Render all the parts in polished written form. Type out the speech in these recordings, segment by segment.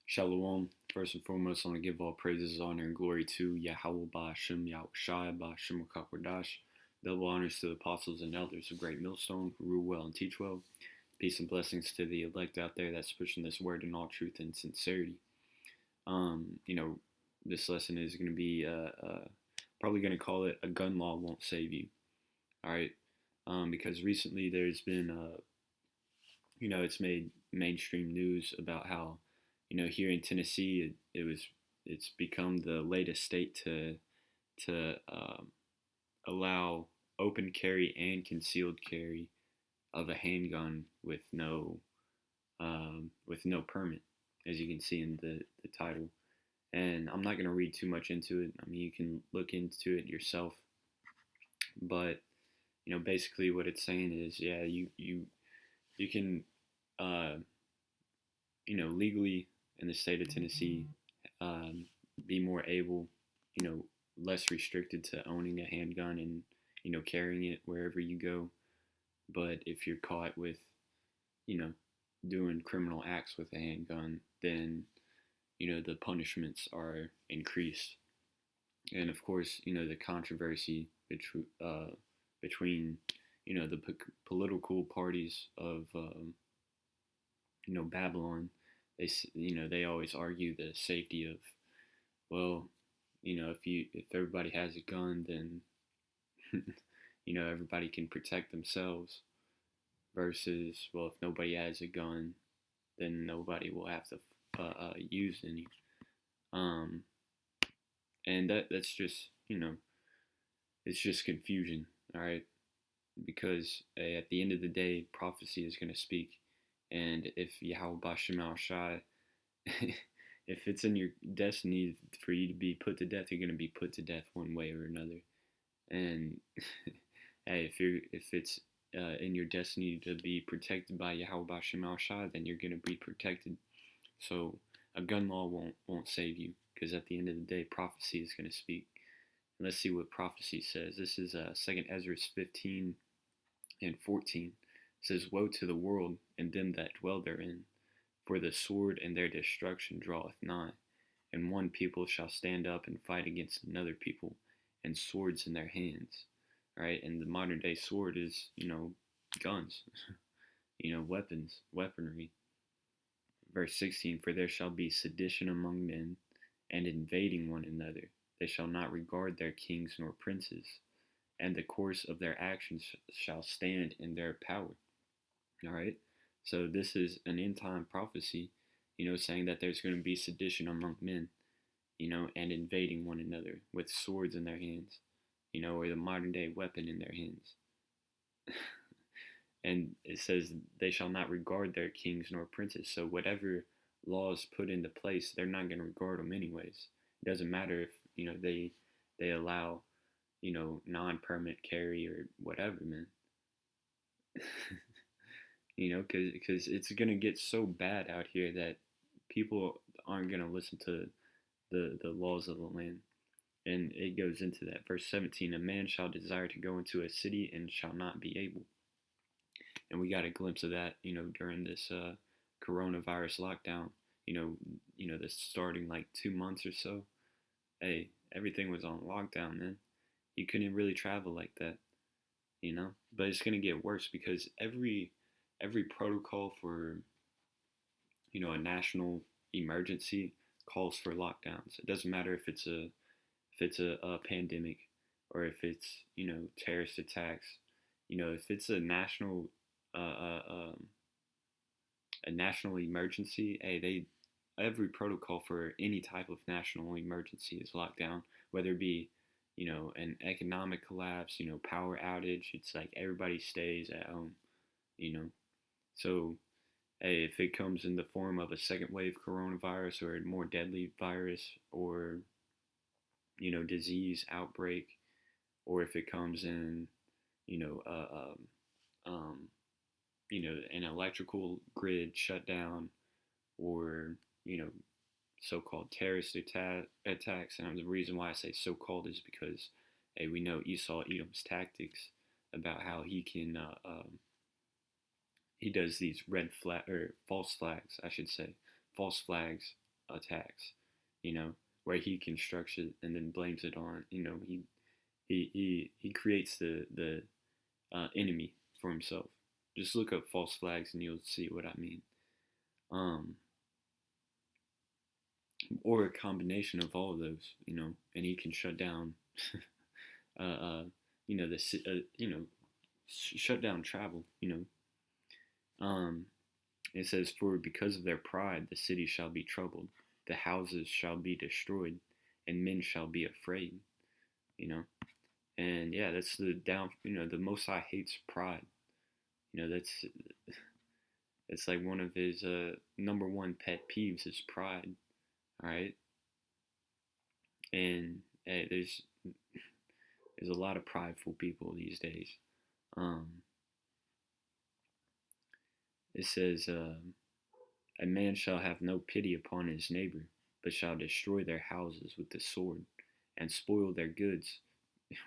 Shalom. First and foremost, I want to give all praises, honor, and glory to Yahweh Ba'Shem Yahushai Ba'Shem Kakwadash. Double honors to the apostles and elders of Great Millstone who rule well and teach well. Peace and blessings to the elect out there that's pushing this word in all truth and sincerity. You know, this lesson is going to be probably going to call it "A Gun Law Won't Save You." All right, because recently there's been it's made mainstream news about how, here in Tennessee, it's become the latest state to allow open carry and concealed carry of a handgun with no permit, as you can see in the title. And I'm not going to read too much into it. I mean, you can look into it yourself. But basically, what it's saying is, yeah, you can uh, legally in the state of Tennessee, um, be more able, less restricted to owning a handgun and, carrying it wherever you go. But if you're caught with, you know, doing criminal acts with a handgun, then, the punishments are increased. And of course, the controversy between, the political parties of, Babylon, they always argue the safety of, well, if everybody has a gun, then everybody can protect themselves. Versus, well, if nobody has a gun, then nobody will have to use any. Um, and that's just it's just confusion. All right, because at the end of the day, prophecy is going to speak. And if Yahweh Bashem Shai, if it's in your destiny for you to be put to death, you're going to be put to death one way or another. And hey, if it's in your destiny to be protected by Yahweh Bashem Shai, then you're going to be protected. So a gun law won't save you, because at the end of the day, prophecy is going to speak. And let's see what prophecy says. This is 2 Ezra 15 and 14. It says, "Woe to the world and them that dwell therein, for the sword and their destruction draweth nigh. And one people shall stand up and fight against another people, and swords in their hands." Right? And the modern day sword is, guns, weapons, weaponry. Verse 16, "For there shall be sedition among men, and invading one another. They shall not regard their kings nor princes, and the course of their actions shall stand in their power." All right? So this is an end time prophecy, saying that there's going to be sedition among men, and invading one another with swords in their hands, or the modern day weapon in their hands. And it says they shall not regard their kings nor princes. So whatever laws put into place, they're not going to regard them anyways. It doesn't matter if they allow non-permit carry or whatever, man. Because it's going to get so bad out here that people aren't going to listen to the laws of the land. And it goes into that. Verse 17, "A man shall desire to go into a city and shall not be able." And we got a glimpse of that, during this coronavirus lockdown. This starting like 2 months or so. Hey, everything was on lockdown, man. You couldn't really travel like that, But it's gonna get worse because every protocol for a national emergency calls for lockdowns. It doesn't matter if it's a pandemic or if it's terrorist attacks. If it's uh, uh, um, a national emergency, hey, every protocol for any type of national emergency is locked down, whether it be an economic collapse, power outage. It's like everybody stays at home, you know. So hey, if it comes in the form of a second wave coronavirus or a more deadly virus or disease outbreak, or if it comes in you know um, an electrical grid shutdown, or so-called terrorist attacks. And the reason why I say so-called is because, hey, we know Esau Edom's tactics about how he can he does these red flag or false flags, I should say, false flags attacks, you know, where he constructs it and then blames it on, you know, he creates the enemy for himself. Just look up false flags and you'll see what I mean. Um, or a combination of all of those, you know, and he can shut down, uh, uh, you know, you know, shut down travel, you know. It says, "For because of their pride, the city shall be troubled, the houses shall be destroyed, and men shall be afraid." You know, and yeah, that's the down. You know, the Most High hates pride. You know, that's it's like one of his number one pet peeves is pride. All right, and hey, there's a lot of prideful people these days. Um, it says, "A man shall have no pity upon his neighbor, but shall destroy their houses with the sword, and spoil their goods."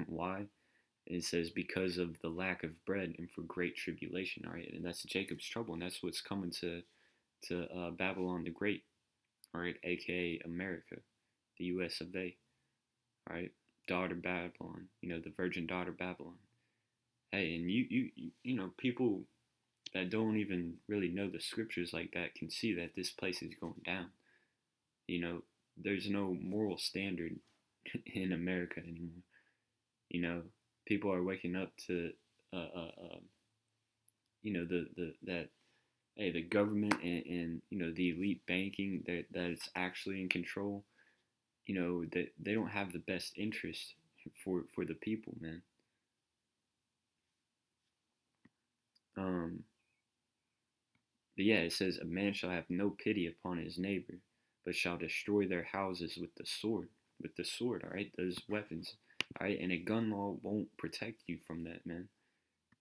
Why? It says, "Because of the lack of bread and for great tribulation." All right, and that's Jacob's trouble, and that's what's coming to Babylon the Great, all right, aka America, the U.S. of A. All right, daughter Babylon, you know, the virgin daughter Babylon. Hey, and you know, people that don't even really know the scriptures like that can see that this place is going down. You know, there's no moral standard in America anymore. You know, people are waking up to, uh, uh, uh, you know, the that hey, the government and you know the elite banking that is actually in control. You know that they don't have the best interest for the people, man. Um, but yeah, it says, "A man shall have no pity upon his neighbor, but shall destroy their houses with the sword." With the sword, all right, those weapons, all right, and a gun law won't protect you from that, man.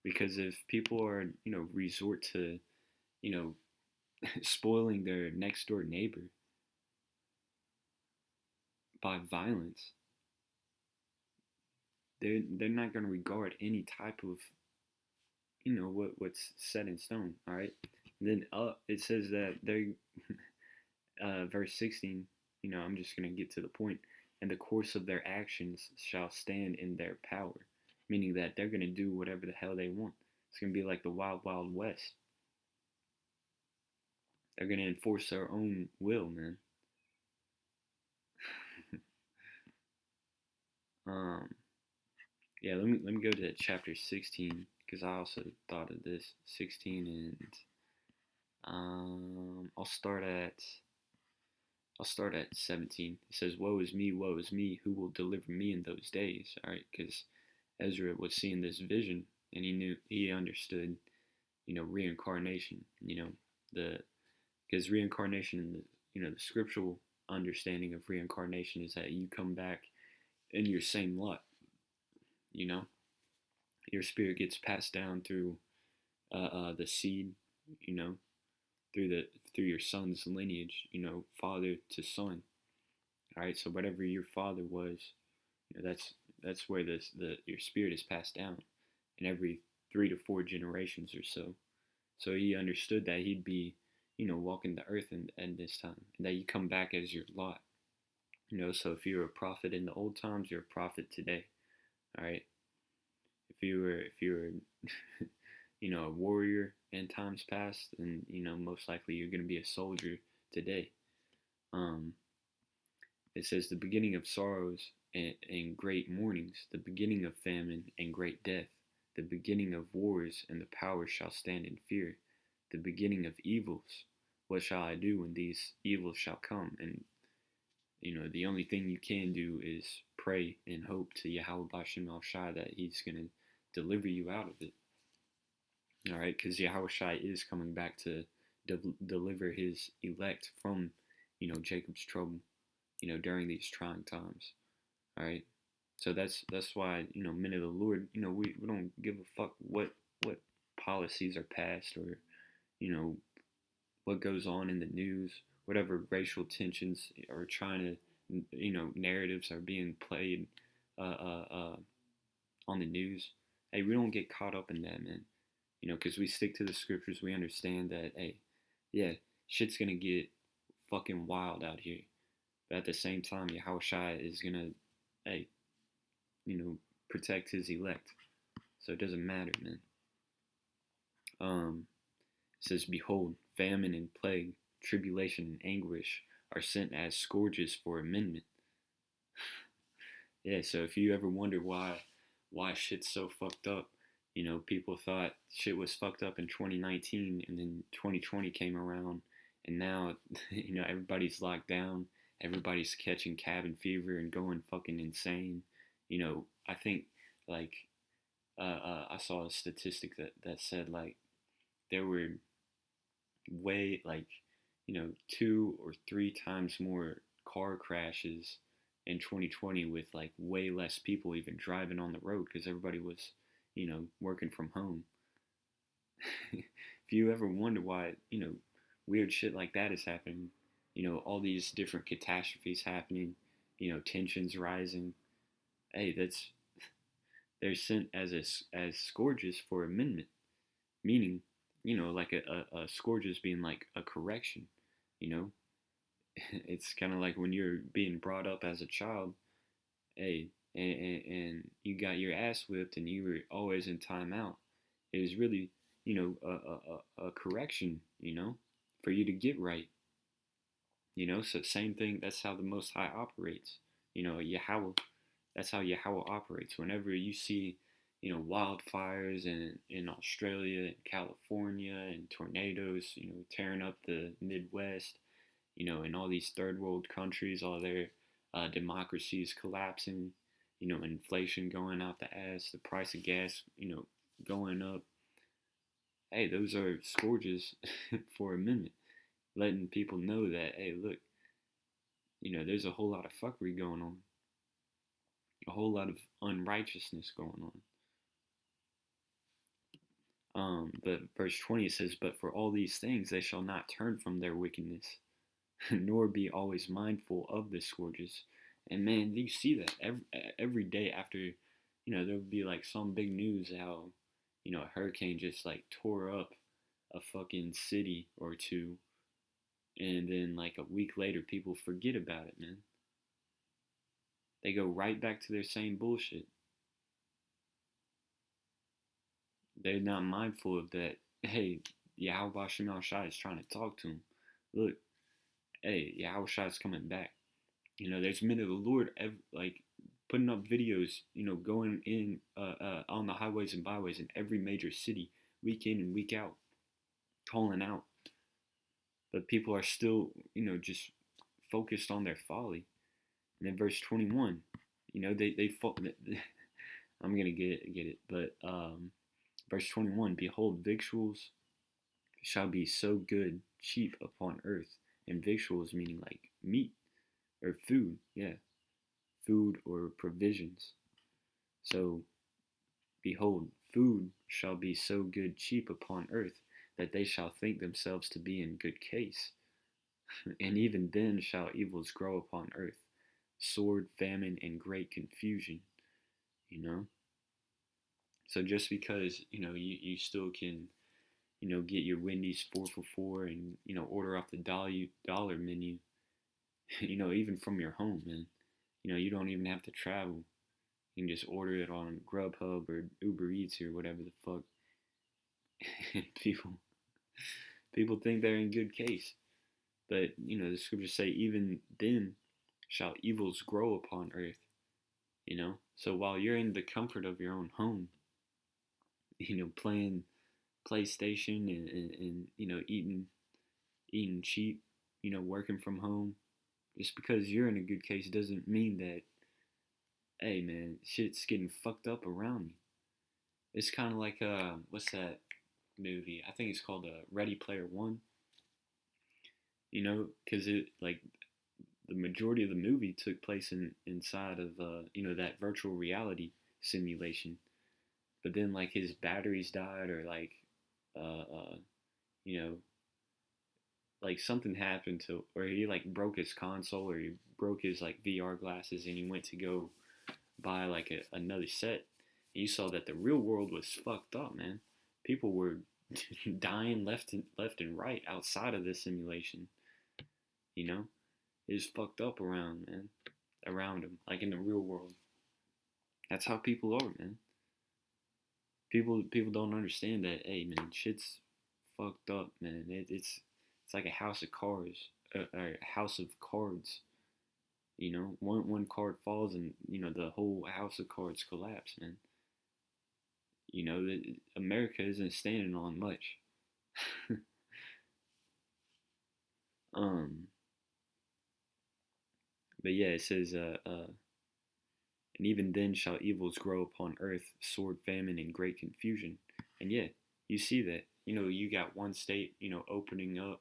Because if people are, you know, resort to, you know, spoiling their next door neighbor by violence, they're not going to regard any type of, you know, what's set in stone. All right. And then it says that they verse 16. You know, I'm just going to get to the point. "And the course of their actions shall stand in their power," meaning that they're going to do whatever the hell they want. It's going to be like the wild wild west. They're going to enforce their own will, man. um, yeah, let me go to chapter 16 because I also thought of this 16 and I'll start at 17. It says, woe is me, who will deliver me in those days?" All right, because Ezra was seeing this vision and he understood, you know, reincarnation. You know, the because reincarnation in the, you know, the scriptural understanding of reincarnation is that you come back in your same lot. You know, your spirit gets passed down through the seed. You know, through your son's lineage. You know, father to son. All right, so whatever your father was, you know, that's where the your spirit is passed down, in every 3 to 4 generations or so. So he understood that he'd be, you know, walking the earth in this time, and that you come back as your lot. You know, so if you were a prophet in the old times, you're a prophet today. All right. If you were you know, a warrior in times past, then you know most likely you're going to be a soldier today. Um, it says, "The beginning of sorrows and great mournings, the beginning of famine and great death, the beginning of wars, and the powers shall stand in fear, the beginning of evils. What shall I do when these evils shall come?" And you know, the only thing you can do is pray and hope to Yahweh Bashem Al Shai that He's going to deliver you out of it. All right, because Yahweh Shai is coming back to deliver His elect from, you know, Jacob's trouble, you know, during these trying times. All right, so that's why, you know, men of the Lord, you know, we don't give a fuck what policies are passed, or you know what goes on in the news, whatever racial tensions are trying to, you know, narratives are being played uh, uh, uh, on the news. Hey, we don't get caught up in that, man. You know, because we stick to the scriptures. We understand that, hey, yeah, shit's gonna get fucking wild out here. But at the same time, Yahushua is gonna, hey, protect his elect. So it doesn't matter, man. It says, behold, famine and plague, tribulation and anguish are sent as scourges for amendment. Yeah, so if you ever wonder why shit's so fucked up, people thought shit was fucked up in 2019, and then 2020 came around, and now, everybody's locked down, everybody's catching cabin fever and going fucking insane. I think, like, I saw a statistic that said, like, there were way, like, 2 or 3 times more car crashes in 2020 with, like, way less people even driving on the road because everybody was, working from home. If you ever wonder why, weird shit like that is happening, all these different catastrophes happening, tensions rising, hey, they're sent as scourges for amendment, meaning, like a scourges being like a correction, you know. It's kind of like when you're being brought up as a child, hey, and you got your ass whipped and you were always in timeout. It was really, a correction, for you to get right, So same thing. That's how the Most High operates, Yahweh. That's how Yahweh operates. Whenever you see, wildfires in Australia and California and tornadoes, tearing up the Midwest, in all these third world countries, all their democracies collapsing, inflation going out the ass, the price of gas, going up. Hey, those are scourges for amendment, letting people know that, hey, look, there's a whole lot of fuckery going on, a whole lot of unrighteousness going on. But verse 20 says, but for all these things they shall not turn from their wickedness, nor be always mindful of the scourges. And man, you see that every day after, there'll be like some big news how, a hurricane just like tore up a fucking city or two, and then like a week later people forget about it, man. They go right back to their same bullshit. They're not mindful of that. Hey, Yahweh Shem Shai is trying to talk to them. Look, hey, Yahweh Shai is coming back. There's men of the Lord, like, putting up videos, going in on the highways and byways in every major city, week in and week out, calling out. But people are still, just focused on their folly. And then verse 21, they I'm going to get it. But verse 21, behold, victuals shall be so good, cheap upon earth. And victuals meaning like meat or food, yeah. Food or provisions. So, behold, food shall be so good, cheap upon earth, that they shall think themselves to be in good case. And even then shall evils grow upon earth, sword, famine, and great confusion, So just because, you still can, get your Wendy's 4 for $4 and, order off the dollar menu, even from your home, man. You don't even have to travel. You can just order it on Grubhub or Uber Eats or whatever the fuck. people think they're in good case. But, the scriptures say, even then shall evils grow upon earth. So while you're in the comfort of your own home, playing PlayStation and eating cheap, working from home, just because you're in a good case doesn't mean that, hey man, shit's getting fucked up around you. It's kind of like, what's that movie? I think it's called Ready Player One. Because it, like, the majority of the movie took place inside of, that virtual reality simulation. But then, like, his batteries died, or like, like something happened to, or he like broke his console, or he broke his like VR glasses, and he went to go buy like another set. You saw that the real world was fucked up, man. People were dying left and right outside of this simulation. You know, it's fucked up around, man, around them, like in the real world. That's how people are, man. People don't understand that. Hey, man, shit's fucked up, man. It's like a house of cards, or a house of cards. You know, one card falls, and the whole house of cards collapse, man. America isn't standing on much. um, but yeah, it says, and even then shall evils grow upon earth, sword, famine, and great confusion. And yeah, you see that. You got one state, opening up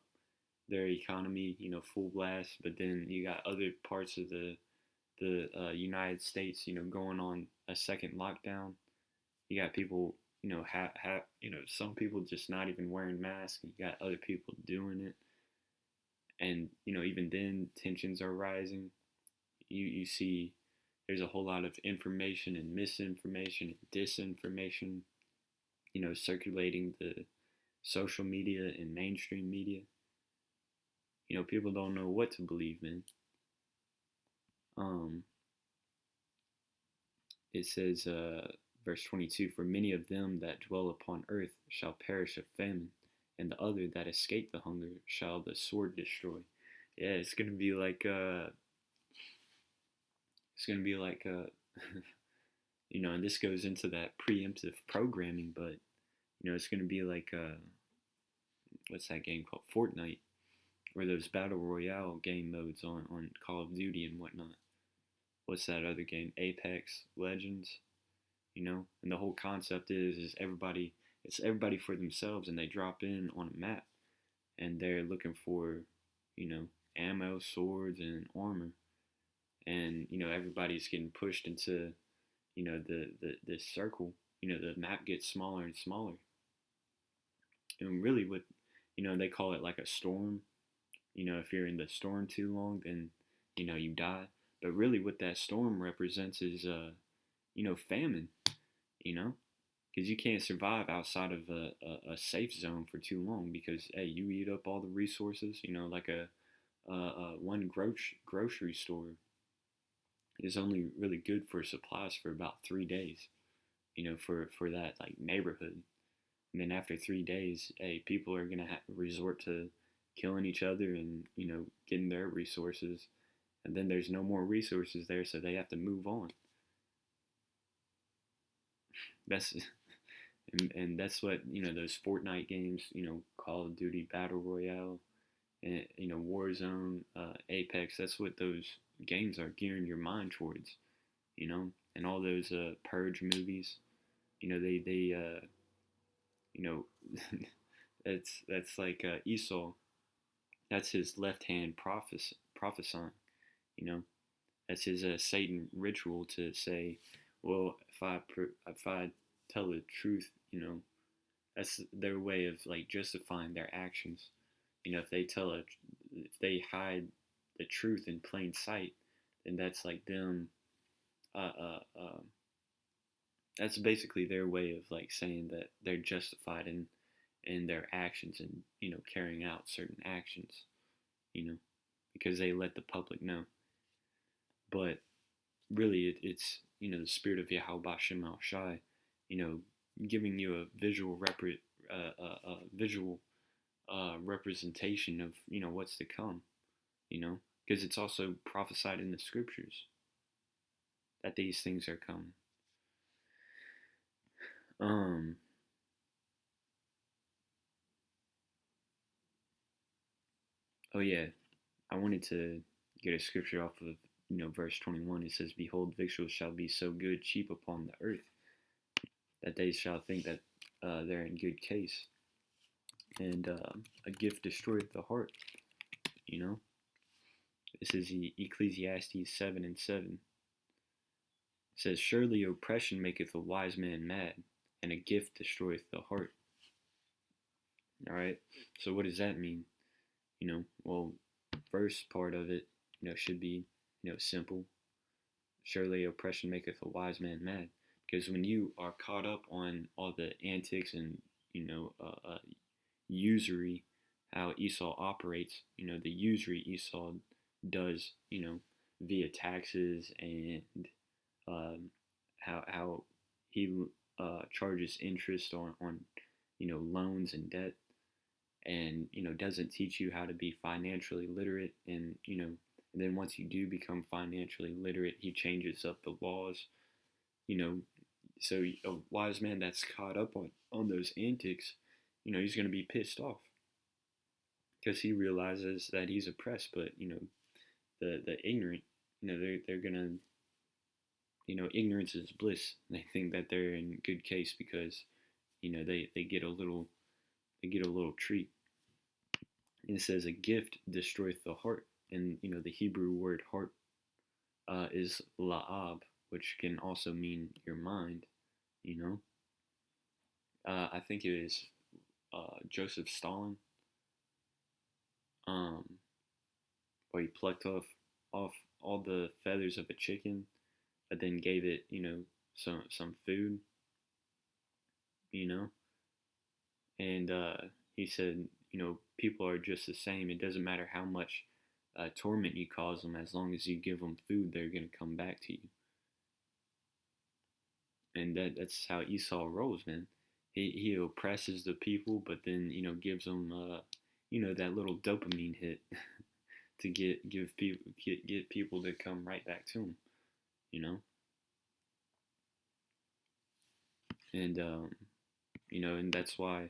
their economy, full blast, but then you got other parts of the United States, going on a second lockdown. You got people, some people just not even wearing masks. You got other people doing it, and even then tensions are rising. You see, there's a whole lot of information and misinformation and disinformation, circulating the social media and mainstream media. People don't know what to believe in. Um, it says, verse 22, for many of them that dwell upon earth shall perish of famine, and the other that escape the hunger shall the sword destroy. Yeah, it's gonna be like and this goes into that preemptive programming, but it's gonna be like what's that game called? Fortnite, or those battle royale game modes on Call of Duty and whatnot. What's that other game? Apex Legends. And the whole concept is it's everybody for themselves, and they drop in on a map, and they're looking for ammo, swords, and armor, and everybody's getting pushed into the this circle. The map gets smaller and smaller, and really what they call it like a storm. If you're in the storm too long, then you die. But really what that storm represents is famine. Because you can't survive outside of a safe zone for too long, because hey, you eat up all the resources. Like one grocery store is only really good for supplies for about 3 days. For that like neighborhood, and then after 3 days, hey, people are gonna resort to killing each other and getting their resources, and then there's no more resources there, so they have to move on. That's and that's what those Fortnite games, Call of Duty Battle Royale, and Warzone, Apex. That's what those games are gearing your mind towards, and all those Purge movies. They that's like Esau. That's his left hand prophesying. You know, that's his Satan ritual to say, well, if I tell the truth, that's their way of like justifying their actions. If they hide the truth in plain sight, then that's like them. Uh, uh, uh, that's basically their way of like saying that they're justified in their actions, and carrying out certain actions. You know, because they let the public know. But really, it's the spirit of Yahweh Shem Al Shai, you know, giving you a visual representation of what's to come. Because it's also prophesied in the scriptures that these things are coming. Oh yeah, I wanted to get a scripture off of verse 21. It says, "Behold, victuals shall be so good, cheap upon the earth, that they shall think that they're in good case, and a gift destroyeth the heart." This is Ecclesiastes 7:7. It says, "Surely oppression maketh a wise man mad, and a gift destroyeth the heart." All right. So what does that mean? Well, first part of it, should be, simple. Surely oppression maketh a wise man mad. Because when you are caught up on all the antics and, usury, how Esau operates, the usury Esau does, via taxes and how he charges interest on loans and debt, and doesn't teach you how to be financially literate, and and then once you do become financially literate, he changes up the laws, you know so a wise man that's caught up on those antics, he's going to be pissed off because he realizes that he's oppressed. But the ignorant, they're gonna, ignorance is bliss. They think that they're in good case because they get a little, treat. And it says a gift destroyeth the heart, and the Hebrew word heart is la'ab, which can also mean your mind. You know, I think it is Joseph Stalin, um, where he plucked off all the feathers of a chicken, but then gave it, some food, you know, and he said, people are just the same. It doesn't matter how much torment you cause them, as long as you give them food, they're gonna come back to you. And that's how Esau rolls, man. He oppresses the people, but then gives them that little dopamine hit to get people to come right back to him, you know. And and that's why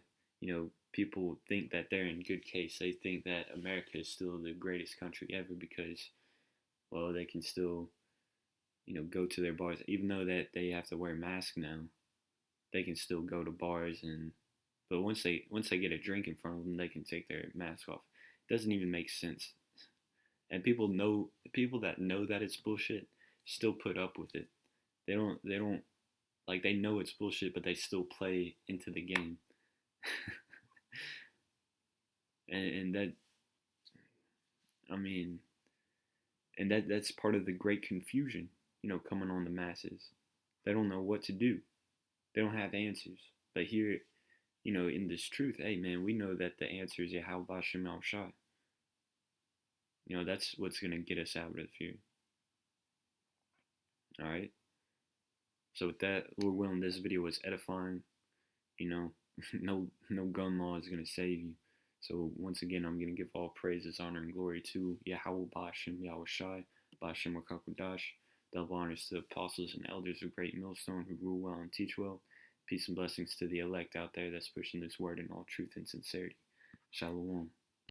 people think that they're in good case. They think that America is still the greatest country ever because, well, they can still go to their bars, even though that they have to wear masks now. They can still go to bars, and but once they get a drink in front of them, they can take their mask off. It doesn't even make sense. And people that know that it's bullshit still put up with it. They don't like, they know it's bullshit, but they still play into the game. and that, I mean, and that's part of the great confusion, coming on the masses. They don't know what to do. They don't have answers. But here, in this truth, hey man, we know that the answer is Yahweh Bashem Al Shai. That's what's gonna get us out of fear. All right. So with that, Lord willing, this video was edifying. No gun law is gonna save you. So once again, I'm gonna give all praises, honor, and glory to Yahweh Bashem Yahweh Shai, Bashem Rakakudash. Double honors to the apostles and elders of Great Millstone who rule well and teach well. Peace and blessings to the elect out there that's pushing this word in all truth and sincerity. Shalom.